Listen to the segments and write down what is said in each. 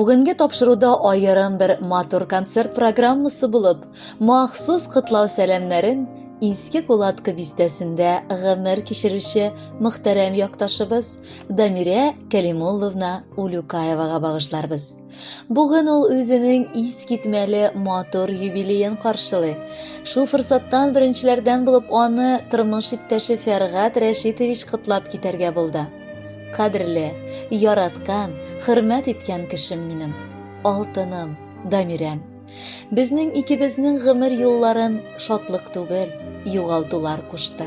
Бүгінгі тапшыруда айырым бір матур концерт программасы болып, махсус құтлау сәлемнәрен Иске Кулатка бистәсендә гомер кичерүче мөхтәрәм якташыбыз Дамира Кәлимулловна Улюкаевага багышларбыз. Бүген ул үзенең искитмәле матур юбилеен каршылый. Шул форсаттан беренчеләрдән булып аны тормыш иптәше Фәргат Рәшитович котлап китәргә булды. Кадерле, яраткан, хөрмәт иткән кешем минем, алтыным, Дамирәм. Безнең икебезнең гомер юлларын шатлык түгел, югалтулар кушты.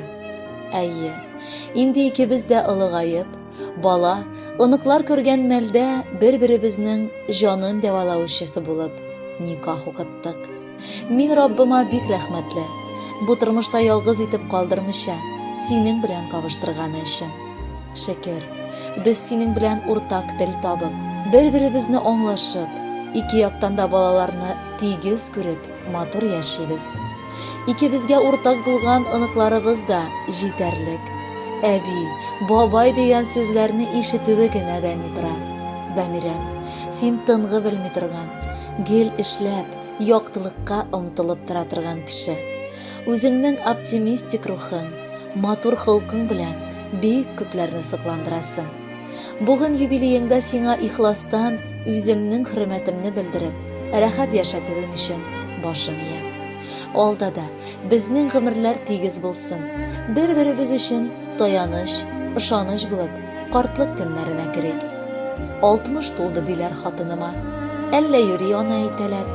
Әйе, инде икебез дә олыгаеп, бала, оныклар күргән мәлдә бер-беребезнең җанын дәвалаучысы булып, никах укыттык. Мин Раббыма бик рәхмәтле, бу тормышта ялгыз итеп калдырмыйча, синең белән кавыштырганы өчен. Шөкер, без синең белән уртак тел табып, бер-беребезне аңлашып, ике яктан да балаларны тигез күреп, матур яшибез. Икебезгә уртак булган оныкларыбыз да җитәрлек. Әби, бабай дигән сүзләрне ишетүе генә дә нитра. Дамирәм, син тынгы белми торган, гел эшләп, яктылыкка омтылып тора торган кеше. Үзеңнең оптимистик рухың, матур холкың белән бик күпләрне сокландырасың. Бүген юбилееңдә сиңа ихластан үземнең хөрмәтемне белдереп, рәхәт яшәтүең өчен башым иям. Алдада безнең гомерләр тигез булсын, бер-беребез өчен таяныч, ышаныч булып, картлык көннәренә керик. 60 тулды диләр хатыныма. Әллә юри аны әйтәләр,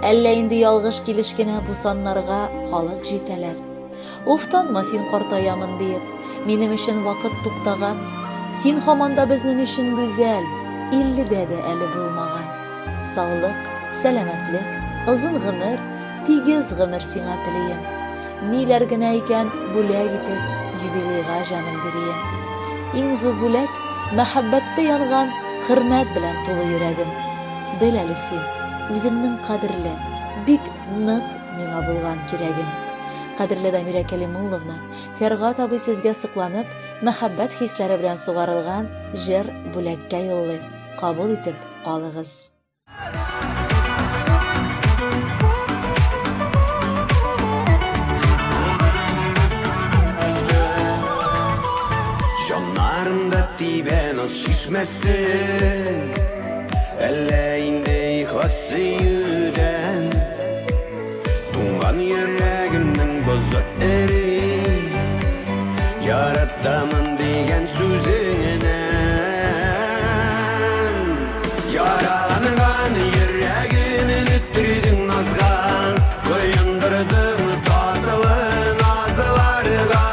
әллә инде ялгыш килешкенә бу саннарга халык җитәләр. Уфтанма син картаямын диеп, минем өчен вакыт туктаган. Син һаман да безнең өчен гүзәл, 50дә дә әле булмаган. Саулык, сәламәтлек, озын гомер, тигез гомер сиңа телим. Ниләр генә икән бүләк итеп юбилейга җаным бирим. Иң зур бүләк мәхәббәттә янган хөрмәт белән тулы йөрәгем. Бел әле син, үзеңнең кадерле, бик нык миңа булган кирәгең. Кадерле Дамира Кәлимулловна, Фәргат абый сезгә сыкланып, мәхәббәт хисләре белән сугарылган җыр бүләккә юллый. Кабул итеп алыгыз. Жаннарымда тибән оз шишмәсен, әллә инде ихлас сөюдән, туңган йөрәгемнең бозы эри, яратамын дигән сүзеңнән. Яраланган йөрәгемне үттердең назга, коендырдың татылы назларга.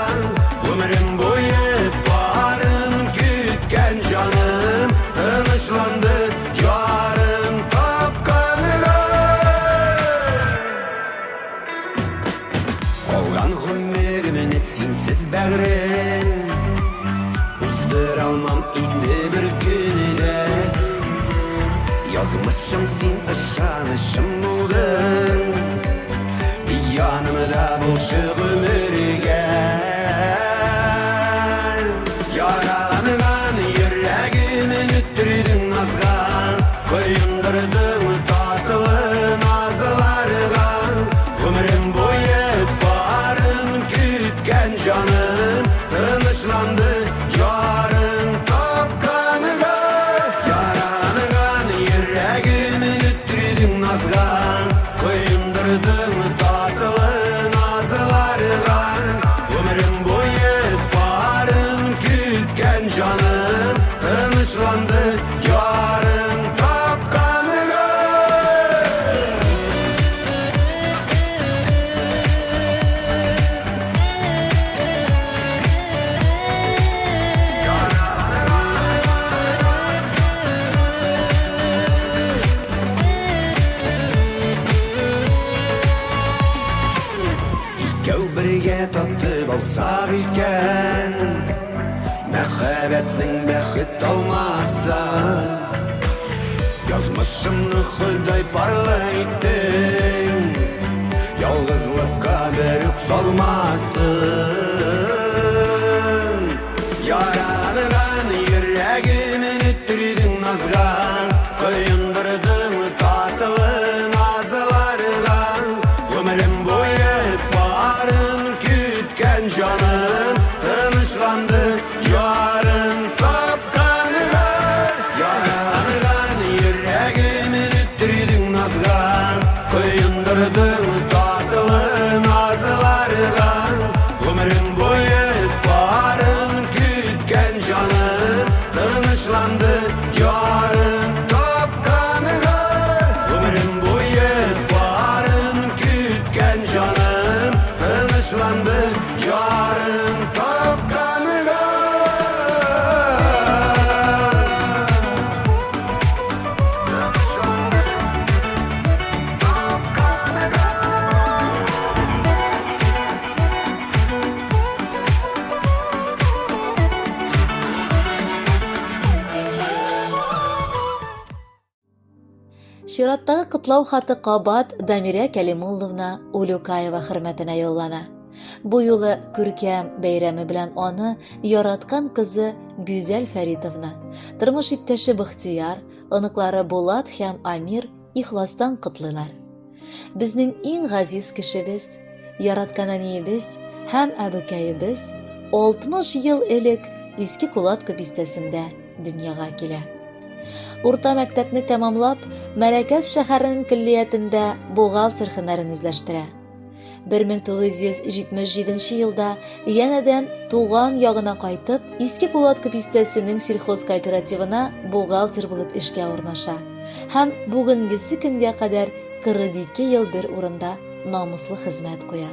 Гомерем буе барын көткән җаным, тынычланды ярым тапканга. Калган гомеремне синсез бәгърем, уздыра алмам инде бер көнедә. Язмышым син ышанычым булдың, янымда булшы гомергә. Яраланган йөрәгемне үттердең назга, коендырдың татылы назларга. Гомерем буе барын көткән җаным, тынычланды ярым тапканга. Яраланган йөрәгемне үттердең назга, коендырдың татылы назларга. Гомерем буе барын көткән җаным, тынычланды ярым тапканга. Икәү бергә татып алсак икән, мәхәббәтнең бәхет алмаса. Язмышымны хөлдай парлы иттең, ялгызлыкка берүк салмасын. Яраланган йөрәгемне үттердең назга, коендырдың Yaşandın tatlı nazlarga Ömrün boyu barın kütken canın Tınışlandı yarın tapkanıga Ömrün boyu barın kütken canın Tınışlandı yarın tapkanıga Чираттагы кытлау хаты кабат Дамира Калимулловна Улюкаева хөрмәтенә юллана. Бу юлы күркәм бәйрәме белән аны яраткан кызы Гүзәл Фәритовна, тормыш иптәше Бахтияр, оныклары Булат һәм Амир ихластан котлыйлар. Безнең иң газиз кешебез, яраткан әниебез һәм әбекәебез 60 ел элек Иске Кулатка бистәсендә дөньяга килә. Урта мәктәпне тәмамлап, Мәләкәс шәһәренең киллиятендә бухгалтер һөнәрен үзләштерә. 1977 елда янәдән туган ягына кайтып, Иске Кулатка бистәсенең сельхоз кооперативына бухгалтер булып эшкә урнаша. Һәм бүгенгесе көнгә кадәр 42 ел бер урында намуслы хезмәт куя.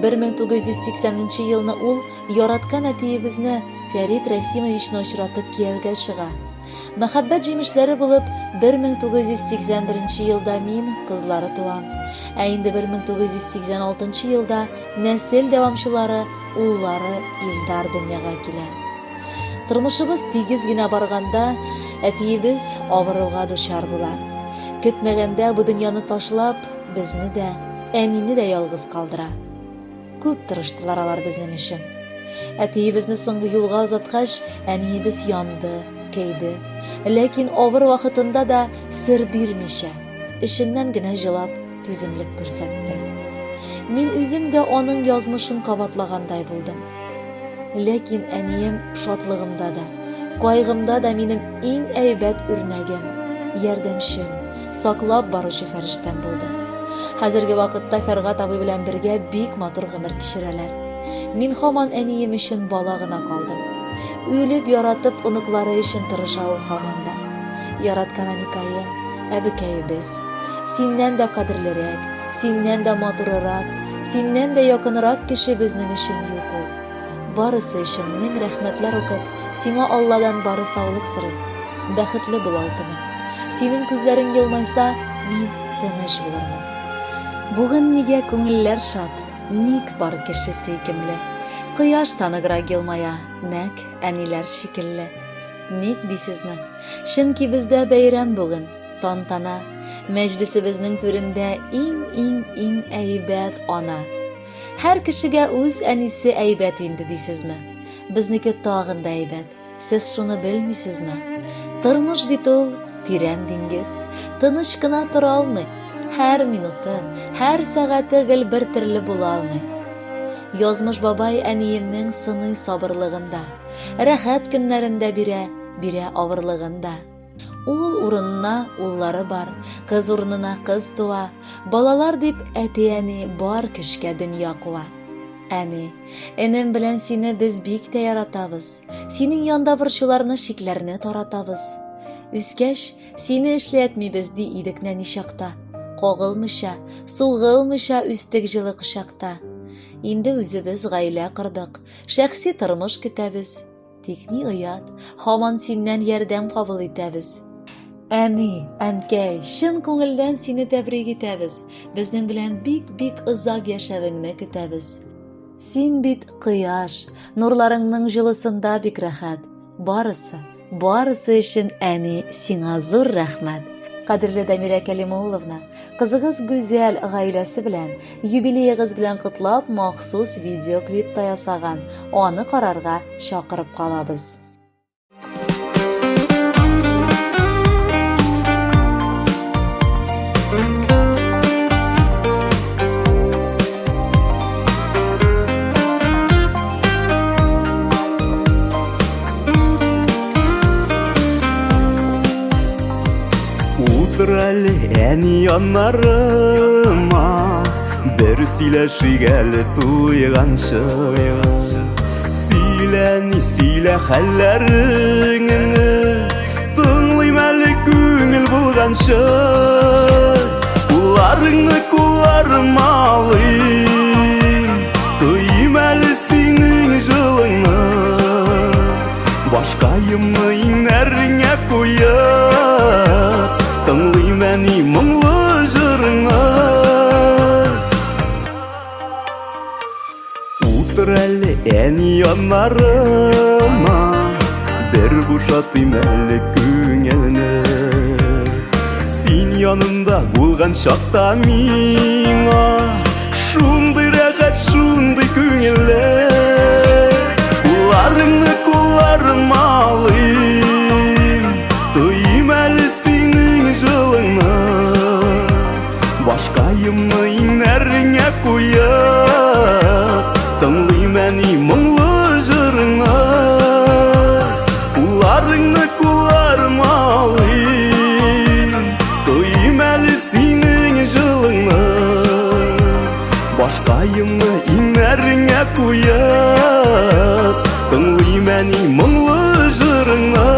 1980 елны ул яраткан әтиебезне Фәрит Расимовичны очратып кияүгә чыга. Мәхәббәт җимешләре булып 1981 елда мин кызлары туам. Ә инде 1986 елда нәсел дәвамчылары уллары Илдар дөньяга килә. Тормышыбыз тигез генә барганда, әтиебез авыруга дучар була. Көтмәгәндә бу дөньяны ташлап, безне дә, әнине дә ялгыз калдыра. Күп тырыштылар алар безнең өчен. Әтиебезне соңгы юлга озаткач, әниебез янды, кейде. Ләкин авыр вакытында да сер бирмичә, эшеннән генә җылап, түземлек күрсәтте. Мин үзем дә аның язмышын кабатлагандай булдым. Ләкин әнием шатлыгымда да, кайгымда да минем иң әйбәт үрнәгем, ярдәмчем, саклап баручы фәрештәм булды. Хәзерге вакытта Фәргат абый белән бергә бик матур гомер кичерәләр. Мин һаман әнием өчен бала гына калдым. Үлеп яратып оныклары өчен тырыша ул һаман да. Яраткан әникәем, әбекәебез, синнән дә кадерлерәк, синнән дә матурырак, синнән дә якынрак кеше безнең өчен юк ул. Барысы өчен мең рәхмәтләр укып, сиңа Алладан бары саулык сорыйм. Бәхетле бул алтыным. Синең күзләрең елмайса, мин тыныч булырмын. Бүген нигә күңелләр шат, ник бар кеше сөйкемле. Кояш таныграк елмая, нәк әниләр шикелле. Ник дисезме? Чөнки бездә бәйрәм бүген, тантана. Мәҗлесебезнең түрендә иң әйбәт ана. Һәр кешегә үз әнисе әйбәт инде дисезме? Безнеке тагын да әйбәт. Сез шуны белмисезме? Тормыш бит ул тирән диңгез. Тыныч кына тора алмый. Һәр минуты, һәр сәгате гел бер төрле була алмый. Язмыш бабай әниемнең сыный сабырлыгында, рәхәт көннәрендә бирә авырлыгында. Ул урынына уллары бар, кыз урынына кыз туа, балалар дип әти-әни бар көчкә дөнья куа. Әни, энем белән сине без бик тә яратабыз. Синең янда борчуларны шикләрне таратабыз. Үскәч, сине эшләтмибез ди идек нәни чакта. Кагылмыйча, сугылмыйча үстек җылы кочакта. Инде үзебез гаилә кырдык, шәхси тормыш көтәбез. Тик ни оят, һаман синнән ярдәм кабул итәбез. Әни, әнкәй, чын күңелдән сине тәбрик итәбез. Безнең белән бик озак яшәвеңне көтәбез. Син бит кояш, нурларыңның җылысында бик рәхәт. Барысы өчен әни сиңа зур рәхмәт. Кадерле Дамира Калимулловна, кызыгыз Гүзәл гаиләсе белән, юбилейгыз белән котлап махсус видеоклип та ясаган. Аны карарга чакырып калабыз. Утыр әле әни яннарыма, сөйләшик әле туйганчы. Сөйлә хәлләреңне, тыңлыйм әле күңел булганчы. Кулларыңны кулларым алыйм, тойым әле синең җылыңны. Башкаемны иңнәреңә куеп, тыңлыйм әни моңлы җырыңны. Утыр әле әни яннарыма, бер бушатыйм әле күңелне. Син янымда булган чакта миңа шундый рәхәт, шундый күңелле. Кулларымны кулларым алыйм, тойым әле синең җылыңны. Башкаемны иңнәреңә куеп, тыңлыйм әни моңлы җырыңны. Кулларыңны кулларым алыйм, тойым әле синең җылыңны. Башкаемны иңнәреңә куеп, тыңлыйм әни моңлы җырыңны.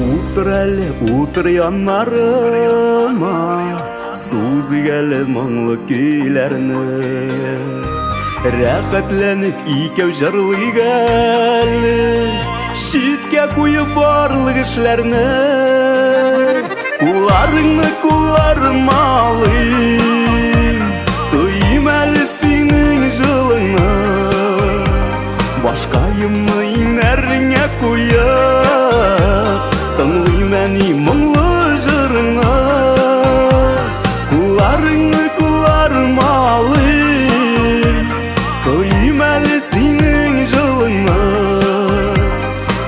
Утыр әле, утыр яннарыма, сузык әле моңлы көйләрне. Рәхәтләнеп икәү җырлыйк әле, читкә куеп барлык эшләрне. Кулларыңны кулларым алыйм, тойым әле синең җылыңны. Башкаемны иңнәреңә куеп, тыңлыйм әни моңлы җырыңны. Кулларыңны кулларым алыйм, тойым әле синең җылыңны.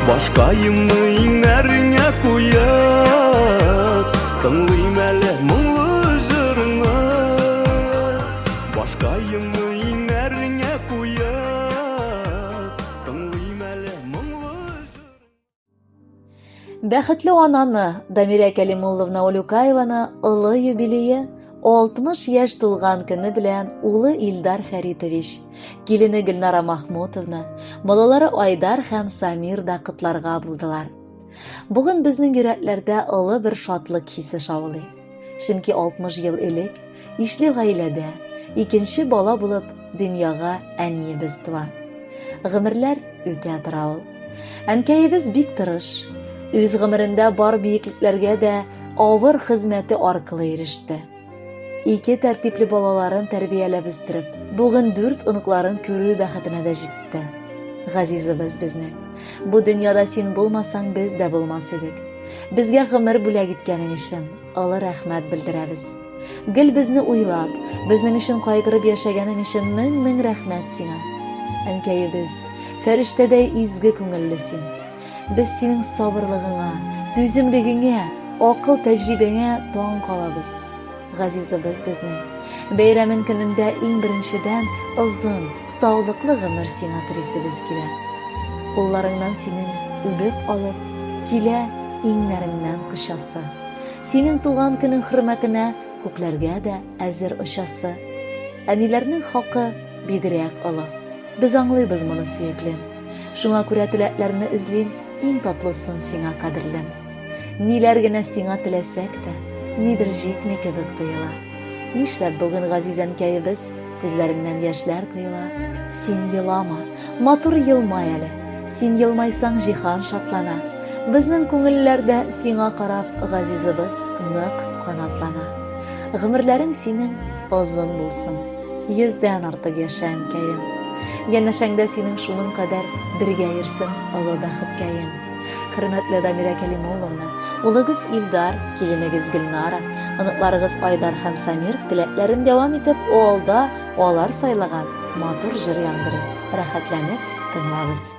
Башкаемны иңнәреңә куеп, тыңлыйм әле моңлы җырыңны. Башкаемны иңнәреңә куеп, тыңлыйм әле моңлы җырыңны. Бәхетле ананы Дамира Кәлимулловна Улюкаеваны олы юбилейы 60 яшь тулган көне белән улы Илдар Фәритович, килене Гөлнара Махмутовна, балалары Айдар һәм Самир да котларга булдылар. Бүген безнең йөрәкләрдә олы бер шатлык хисе шаулый. Чөнки 60 ел элек ишле гаиләдә икенче бала булып дөньяга әниебез туа. Гомерләр үтә тора ул. Әнкәебез бик тырыш, үз гомерендә бар биеклекләргә дә авыр хезмәте аркылы иреште. 2 тәртипле балаларын тәрбияләп үстереп, бүген 4 оныкларын күрү бәхетенә дә җитте. Газизыбыз безнең, бу дөньяда син булмасаң, без дә булмас идек. Безгә гомер бүләк иткәнең өчен олы рәхмәт белдерәбез. Гел безне уйлап, безнең өчен кайгырып яшәгәнең өчен мең рәхмәт сиңа. Әнкәебез, фәрештәдәй изге күңелле син. Без синең сабырлыгыңа, түземлегеңә, акыл тәҗрибәңә таң калабыз. Газизыбыз безнең, бәйрәмең көнендә иң беренчедән озын, саулыклы гомер сиңа телисебез килә. Кулларыңнан синең үбеп алып, килә иңнәреңнән кочасы. Синең туган көнең хөрмәтенә күкләргә дә әзер очасы. Әниләрнең хакы бигрәк олы. Без аңлыйбыз моны, сөеклем. Шуңа күрә теләкләрне эзлим, иң татлысын сиңа кадерлем. Ниләр генә сиңа теләсәк тә, нидер җитми кебек тоела. Нишләп бүген Газиз әнкәебез күзләреннән яшьләр коела? Син елама, матур елмай әле. Син елмайсаң, җиһан шатлана. Безнең күңелләрдә сиңа карап Газизыбыз нык канатлана. Гомерләрең синең озын булсын, 100дән артык яшә әнкәем. Янәшәңдә синең шуның кадәр бергә йөрсен олы бәхеткәем. Хөрмәтле Дамира Кәлимулловна, улыгыз Илдар, киленегез Гөлнара, оныкларыгыз Айдар һәм Самир теләкләрен дәвам итеп, алда алар сайлаган матур җыр яңгырый. Рәхәтләнеп тыңлагыз.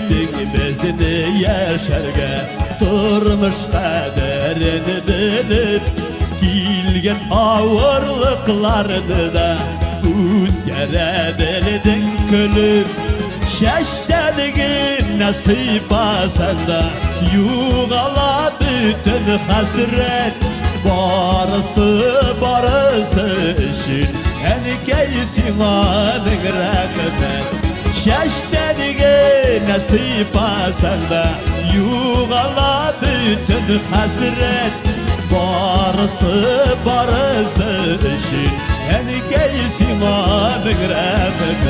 Öğrettin bizni yaşarga, turmuş kaderini bilip, kilgen ağırlıklarını da ötkerebildin külüp. Şeşteligin nasip asanda, yuğala bütün hasret. Barısı işin, enkeysin anın rahmet. Şeştelige nasip asanda, yuğala bütün hasret. Barısı işin, enkeysin anın rahmet.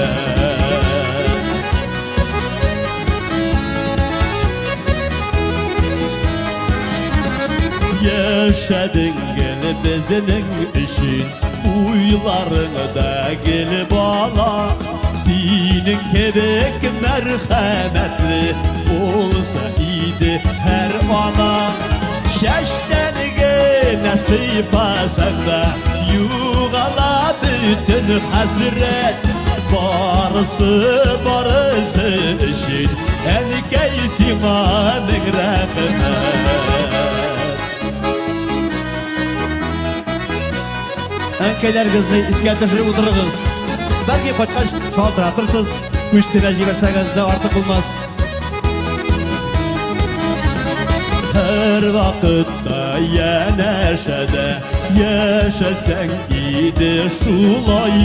Yaşadın gel bizinin işin, uylarını da gel bala. Senin kebek merhametli olsa iyiydi her ana. Şeştenige nasip asanda, yuğala bütün hasret. Barısı işin, enkeysin anın rahmet. Enkeyler kızını iskenderşirip otururuz. Belki koçkaş çaldıratırsız, müşterici verseniz de artık olmaz. Her vakitte yeneşede, yaşasan iyiydi şulay.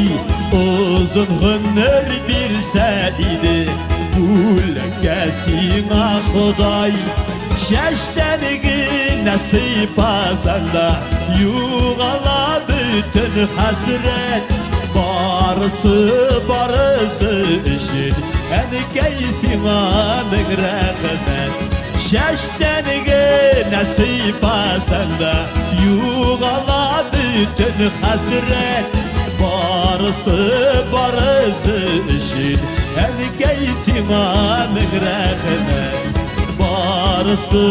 Uzun ömür bilse idi, kulkesin Xuday. Şeştenigi nasip asanda, yuğala bütün hasret. Barısı işin, enkeysin anın rahmet. Şeştenigi nasip asanda, yuğala bütün hasret. Barısı işin, enkeysin anın rahmet. Barısı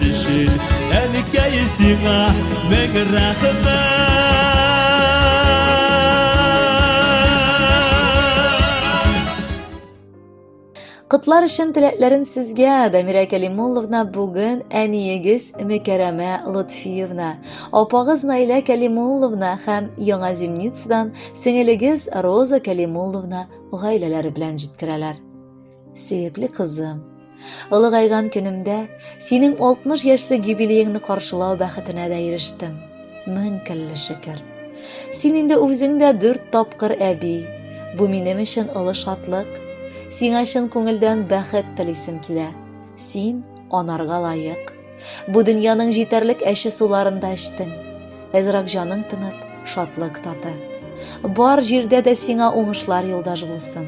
işin, enkeysin anın rahmet. Qıtlar için tileklerin sizge Damira Kalimulovna bugün eniyegiz Mükerreme Lutfiyevna, opağız Naila Kalimulovna hem Yana Zimnits'dan singiligiz Roza Kalimulovna gayleleri bilen jitkireler. Suyukli kızım, ılıgaygan günümde senin 60 yaşlı jubileyingni qarşılao baxtine da eriştim. Ming kelli şükür. Senin de özüngde 4 tapqır abi. Bu menim için ılı şatlık. Сиңа шын көңілден бәхет тілесем килә. Син анарга лайык. Бу дөньяның җитәрлек әше суларында эчтең. Әзрәк җаның тынып, шатлык таты. Бар җирдә дә сиңа уңышлар юлдаш булсын.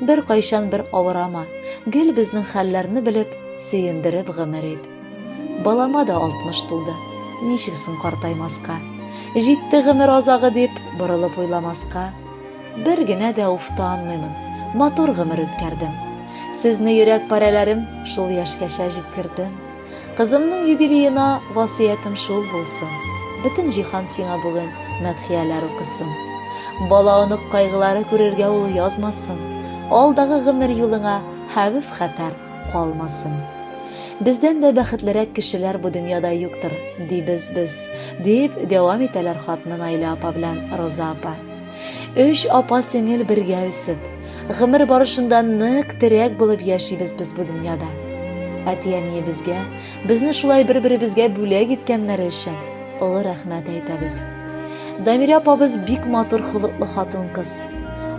Бер кайчан бер авырама. Гел безнең хәлләрне белеп, сөендереп гомер ит. Балама да 60 тулды. Ничек соң картаймаска? Җитте гомер азагы дип борылып уйламаска. Бер генә дә уфтанмыймын. Матур гомер үткәрдем. Сезне йөрәк парәләрем шул яшькәчә җиткердем. Кызымның юбилеена васыятым шул булсын. Бөтен җиһан сиңа бүген мәдхияләр укысын. Баланың кайгылары күрергә ул язмасын. Алдагы гомер юлыңа хәвеф хәтәр калмасын. Бездән дә бәхетлерәк кешеләр бу дөньяда юктыр, дибез без, дип дәвам итәләр хатны Наила апа белән Роза апа. 3 апа-сеңел бергә үсеп, гомер барышында нык терәк булып яшибез без бу дөньяда. Әти-әни безгә, безне шулай бер-беребезгә бүләк иткәннәре өчен олы рәхмәт әйтәбез. Дамира апабыз бик матур хылыклы хатын-кыз.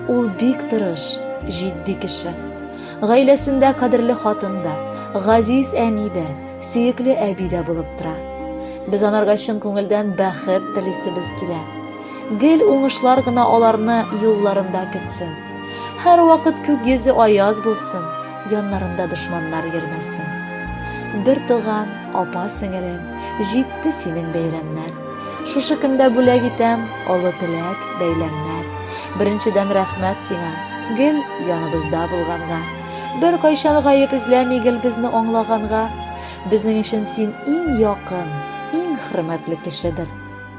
Ул бик тырыш, җитди кеше. Гаиләсендә кадерле хатын да, газиз әни дә, сөекле әби дә булып тора. Без анарга чын күңелдән бәхет телисебез килә. Гел уңышлар гына аларны юлларында көтсен. Һәр вакыт күк йөзе аяз булсын, яннарында дошманнар йөрмәсен. Бер туган апа-сеңелем, җитте синең бәйрәмнәр. Шушы көндә бүләк итәм олы теләк бәйләмнәр. Беренчедән рәхмәт сиңа, гел яныбызда булганга. Бер кайчан гаеп эзләми гел безне аңлаганга. Безнең өчен син иң якын, иң хөрмәтле кешедер.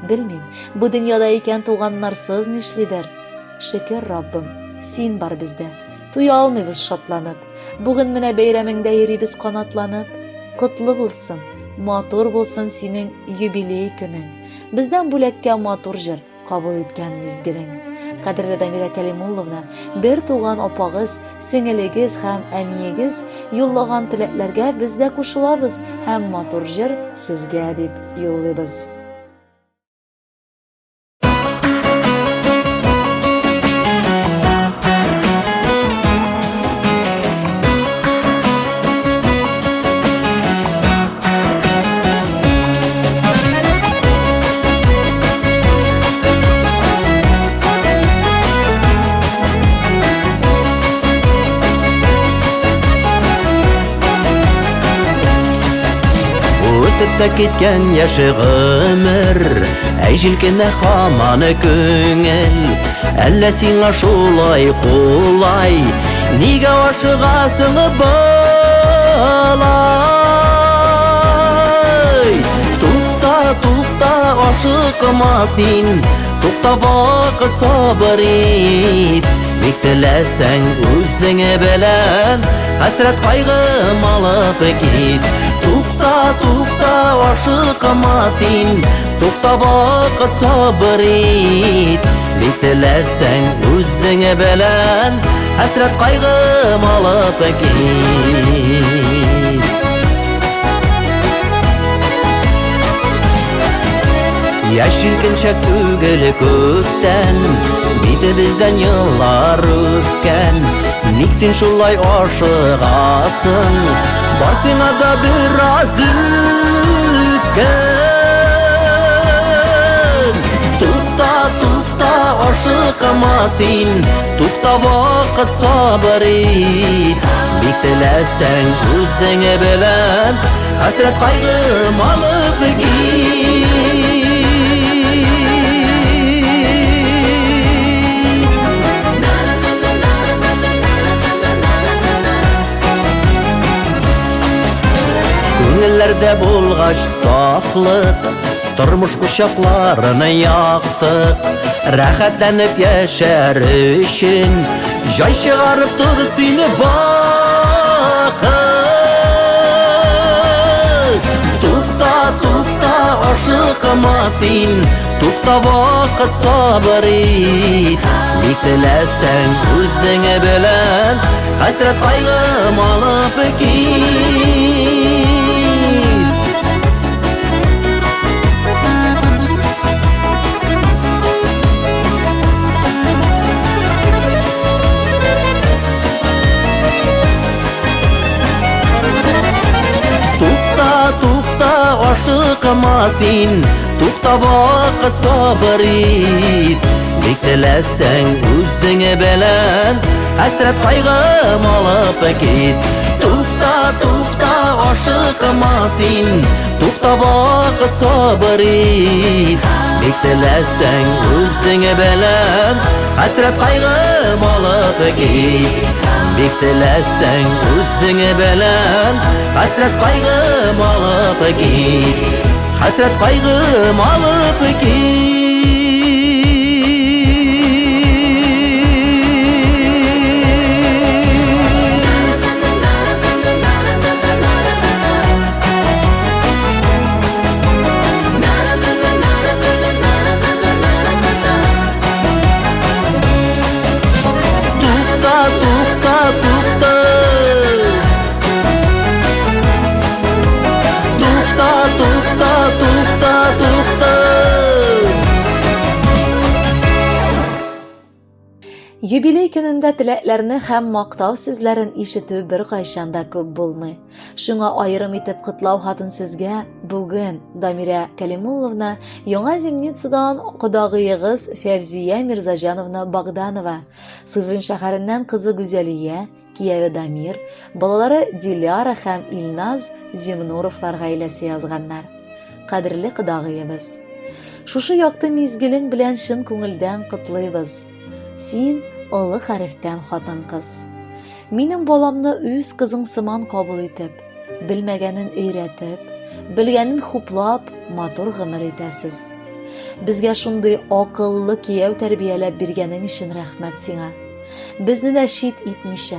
Белмим, бу дөньяда икән туганнарсыз нишлидер. Шөкер Раббым, син бар бездә. туя алмыйбыз шатланып. Бүген менә бәйрәмеңдә йөрибез канатланып. Котлы булсын, матур булсын синең юбилей көнең. Бездән бүләккә матур җыр кабул иткән мизгелең. Кадерле Дамира Кәлимулловна, бер туган апагыз, сеңелегез һәм әниегез юллаган теләкләргә без дә кушылабыз һәм матур җыр сезгә дип юллыйбыз. Үтеп тә киткән яшы гомер, җилкенә һаман күңел. Әллә сиңа шулай кулай, нигә ашыгасың болай? Тукта, тукта, ашыкма син, тукта, вакыт сабыр ит. Бик теләсәң үзеңә белән, хәсрәт кайгым алып кит. Тукта, тукта, ашыкма син, тукта, вакыт сабыр ит. Бик теләсәң үзеңә белән, хәсрәт кайгым алып кит. Яшилкенчәк түгел күптән, биде бездән еллар үткән. Ник син шулай ашыгасың, бар сиңа да бераз үткән. Тукта, тукта, ашыкма син, тукта, вакыт сабыр ит. Бик теләсәң үзеңә белән, хәсрәт кайгым алып кит. Күңелләрдә булгач сафлык, тормыш кучакларына яктык. Рәхәтләнеп яшәр өчен, җай чыгарып тор сине вакыт. Тукта, тукта, ашыкма син, тукта, вакыт сабыр ит. Бик теләсәң үзеңә белән, хәсрәт кайгым алып кит. Тукта, ашыкма син, тукта, вакыт сабыр ит. Бик теләсәң үзеңә белән, хәсрәт кайгым алып кит. Тукта, тукта, ашыкма син, тукта, вакыт сабыр ит. Бик теләсәң үзеңә белән, хәсрәт кайгым алып кит. Бик теләсәң үзеңә белән, хәсрәт кайгым алып кит. Хәсрәт кайгым алып кит. Юбилей көнендә теләкләрне һәм мактау сүзләрен ишетү бер кайчанда күп булмый. Шуңа аерым итеп котлау хатын сезгә бүген Дамира Кәлимулловна, Яңа Земницадан кодагыегыз Фәвзия Мирзаҗановна Богданова, Сызрань шәһәреннән кызы Гүзәлия, кияве Дамир, балалары Диляра һәм Илназ Земнуровлар гаиләсе язганнар. Кадерле кодагыебыз, шушы якты мизгелең белән чын күңелдән котлыйбыз. Син олы хәрефтән хатын-кыз. Минем баламны үз кызың сыман кабул итеп, белмәгәнен өйрәтеп, белгәнен хуплап, матур гомер итәсез. Безгә шундый акыллы кияү тәрбияләп биргәнең өчен рәхмәт сиңа. Безне дә шит итмичә,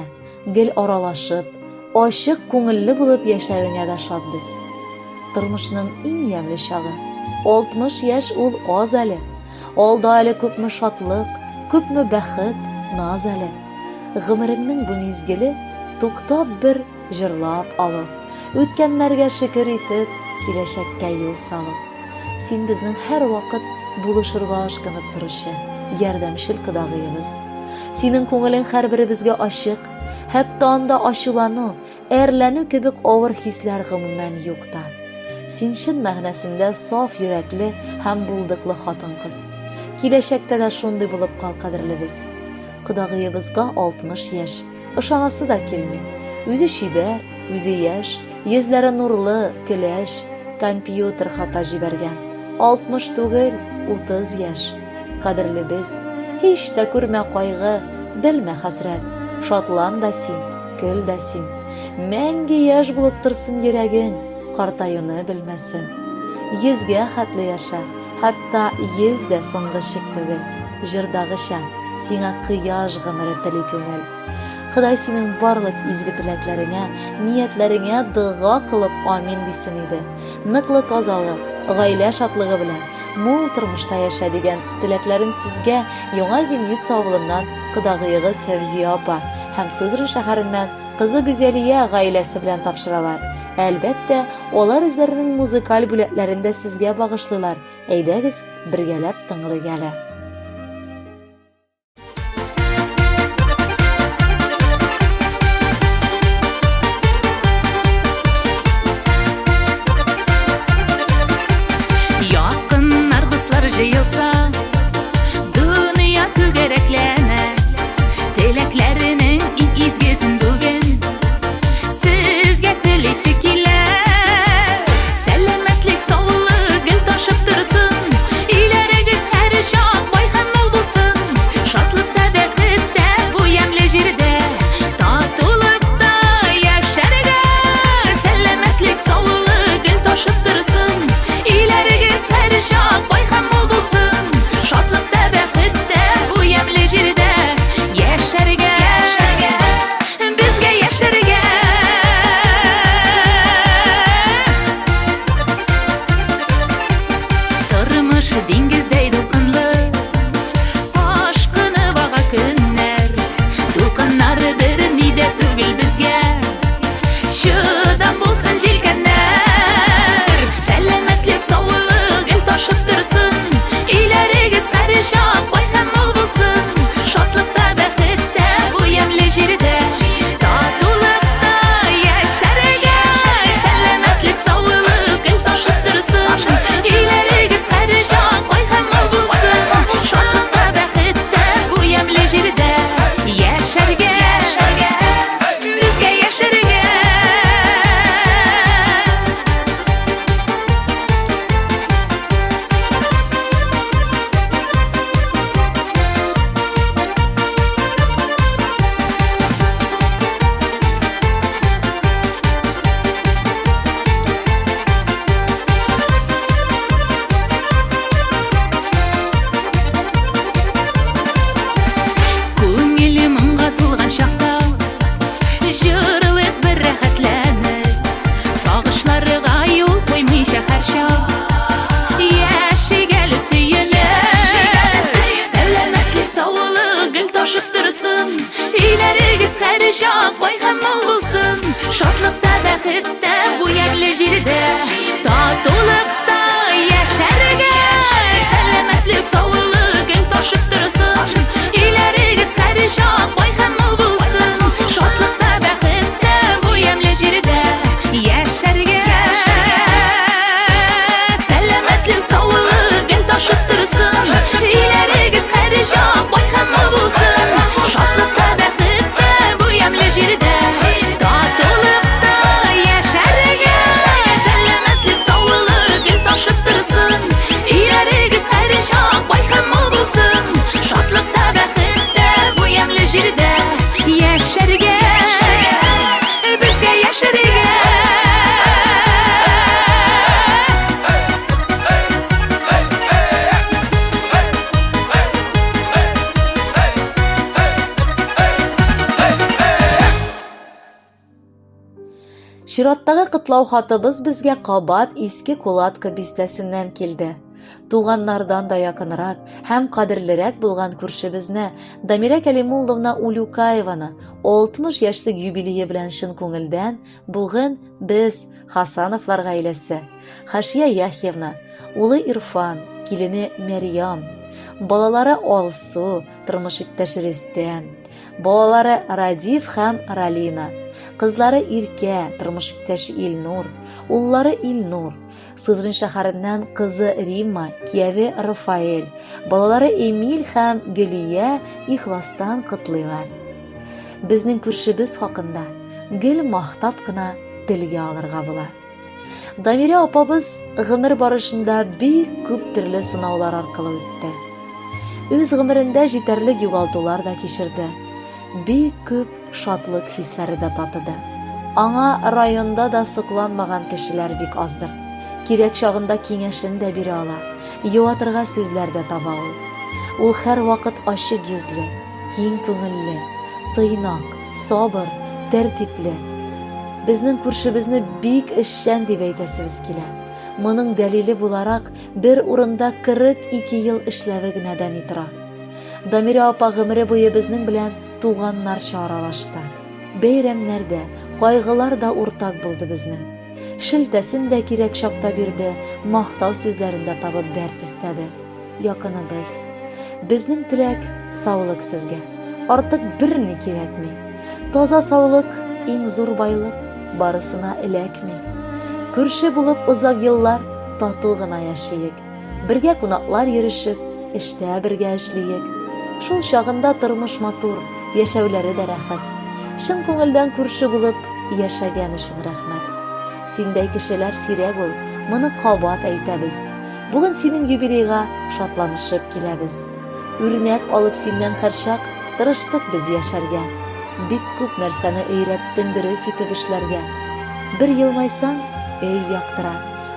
гел аралашып, ачык күңелле булып яшәвеңә дә шатбыз. Тормышның иң ямьле чагы. 60 яшь ул аз әле. Алда әле күпме шатлык, күпме бәхет, наз әле. Гомереңнең бу мизгеле туктап бер җырлап алу. Үткәннәргә шөкер итеп, киләчәккә юл салу. Син безнең һәр вакыт булышырга ашкынып торучы, ярдәмчел кодагыебыз. Синең күңелең һәрберебезгә ачык, хәтта анда ачулану, әрләнү кебек авыр хисләр гомумән юкта. Син чын мәгънәсендә саф йөрәкле һәм булдыклы хатын-кыз. Киләчәктә дә шундый булып кал, кадерлебез. Кодагыебызга 60 яшь, ышанасы да килми. Үзе чибәр, үзе яшь, йөзләре нурлы, көләч, компьютер хата җибәргән. 60 түгел, 30 яшь. Кадерлебез, һич тә күрмә кайгы, белмә хәсрәт. Шатлан да син, көл дә син. Мәңге яшь булып торсын йөрәгең, картаюны белмәсен. 100гә хәтле яша, хәтта 100 дә соңгы чик түгел. Җырдагыча, сиңа кыяш гомере тели күңел. Ходай синең барлык изге теләкләреңә, ниятләреңә дога кылып амин дисен иде. Ныклы тазалык, гаилә шатлыгы белән мул тормышта яшә дигән теләкләрен сезгә Яңа Зимница авылыннан кодагыегыз Фәвзия апа һәм Сызрань шәһәреннән кызы Гүзәлия гаиләсе белән тапшыралар. Әлбәттә, алар үзләренең музыкаль бүләкләрен дә сезгә багышлыйлар. Әйдәгез, бергәләп тыңлыйк әле. Jıyılsa, dünya tügereklene, teleklerinin izgesin bugün. Sizge telisi kiler, selametlik sağlık gel taşıp dursun. İlerigiz her şak Чираттагы кытлау хатыбыз безгә кабат иске куладка бистәсеннән килде. Туганнардан да якынрак һәм кадерлерәк булган күршебезне Дамира Кәлимулловна Улюкаеваны 60 яшьлек юбилее белән чын күңелдән бүген без Хасановлар гаиләсе, Хашия Яхьевна, улы Ирфан, килене Мәрьям, балалары Алсу, тормыш иптәше Рөстәм, балалары Радиф һәм Ралина, кызлары Иркә, тормыш иптәше Илнур, уллары Илнур, Сызрын шәһәреннән кызы Римма, кияве Рафаэль, балалары Эмиль һәм Гөлия ихластан кытлыйлар. Безнең күршебез хакында гел мактап кына телгә алырга була. Дамира апабыз гомер барышында бик күп төрле сынаулар аркылы үтте. Үз гомерендә җитәрлек югалтулар да кичерде. Бик күп шатлык хисләре дә татыды. Аңа районда да сыкланмаган кешеләр бик аздыр. Кирәк чагында киңәшен дә бирә ала, юатырга сүзләр дә таба ул. Ул һәр вакыт ачык йөзле, киң күңелле, тыйнак, сабыр, тәртипле. Безнең күршебезне бик эшчән дип әйтәсебез килә. Моның дәлиле буларак бер урында 42 ел эшләве генә дәни тора. Дамира апа гомере буе безнең белән туганнарча аралашты. Бәйрәмнәрдә, кайгылар да уртак булды безнең. Шелтәсен дә кирәк чакта бирде, мактау сүзләрендә табып дәрт истәде. Якыныбыз, безнең теләк саулык сезгә. Артык берни кирәкми. Таза саулык иң зур байлык, барысына эләкми. Күрше булып узак еллар тату гына яшиек. Бергә кунаклар йөрешеп, эштә бергә эшлиек. Шул чагында тормыш матур, яшәүләре дә рәхәт. Чын күңелдән күрше булып яшәгән өчен рәхмәт. Синдәй кешеләр сирәк ул, моны кабат әйтәбез. Бүген синең юбилейга шатланышып киләбез. Үрнәк алып синнән һәрчак тырыштык без яшәргә. Бик күп нәрсәне өйрәттең дөрес итеп эшләргә. Бер елмайсаң, өй яктыра.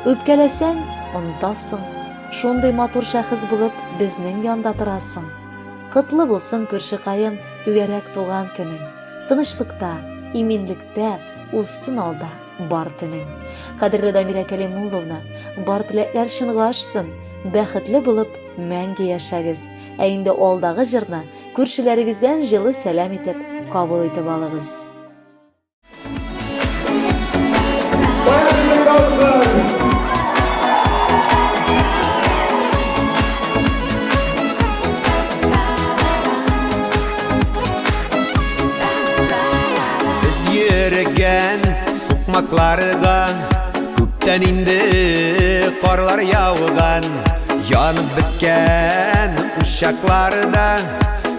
Үпкәләсәң, онтасың. Шундый матур шәхес булып безнең янда торасың. Кытлы булсын күршекаем түгәрәк туган көнең. Тынычлыкта, иминлектә, узсын алда бар төнең. Кадерле Дамира Кәлимулловна, бар теләкләр чынга ашсын, бәхетле булып мәңге яшәгез. Ә инде алдагы җырны күршеләрегездән җылы сәлам итеп кабул итеп алыгыз. Yürügen sokmaklarga күптән инде карлар яуган, янып беткән ушакларда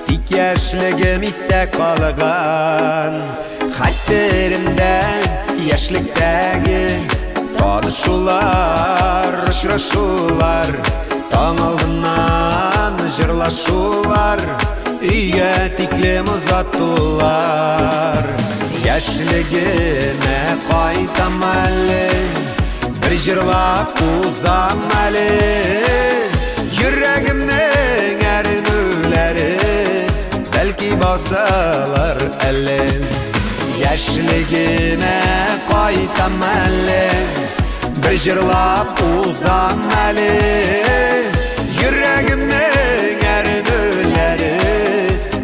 тик яшьлегем истә калган. Хәтеремдә яшьлектәге танышулар, очрашулар, таң алдыннан җырлашулар, өйгә тиклем озатулар. Яшьлегемә кайтам әле, бер җырлап узам әле, йөрәгемнең әрнүләре бәлки басалар әле. Яшьлегемә кайтам әле, бер җырлап узам әле, йөрәгемнең әрнүләре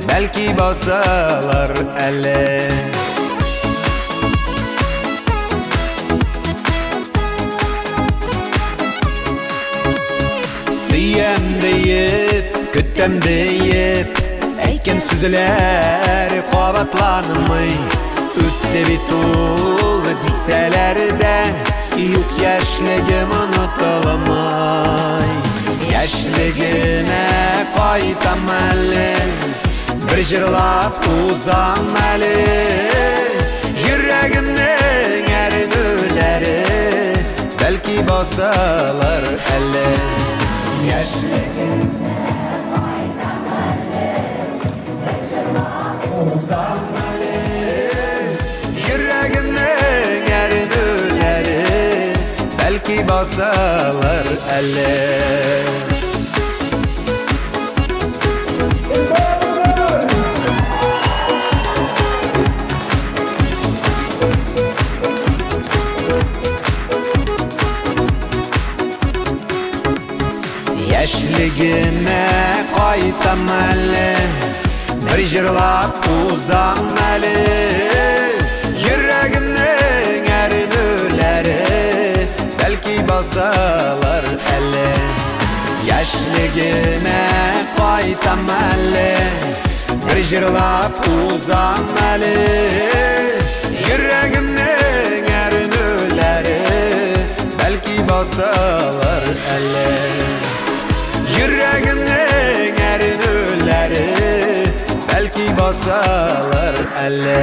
бәлки басалар әле. Сөйәм дейіп, көттәм дейіп, әйткән сүзләр кабатланмый. Үтте бит ул дисәләр дә, юк яшьлегем онытылмай. Яшьлегемә кайтам әле, бер җырлап узам әле, йөрәгемнең әрнүләре бәлки басалар әле. Яшьлегемә кайтам әле, бер җырлап узам әле, йөрәгемнең әрнүләре бәлки басалар әле. Яшьлигime qaytam әлі Bir jırlap uzam әлі Yüreğimnin erinüleri Belki basalar әлі Яшьлигime qaytam әлі Bir jırlap uzam әлі Yüreğimnin erinüleri Belki basalar әлі Yüreğimnin erinüleri Belki basalar әлі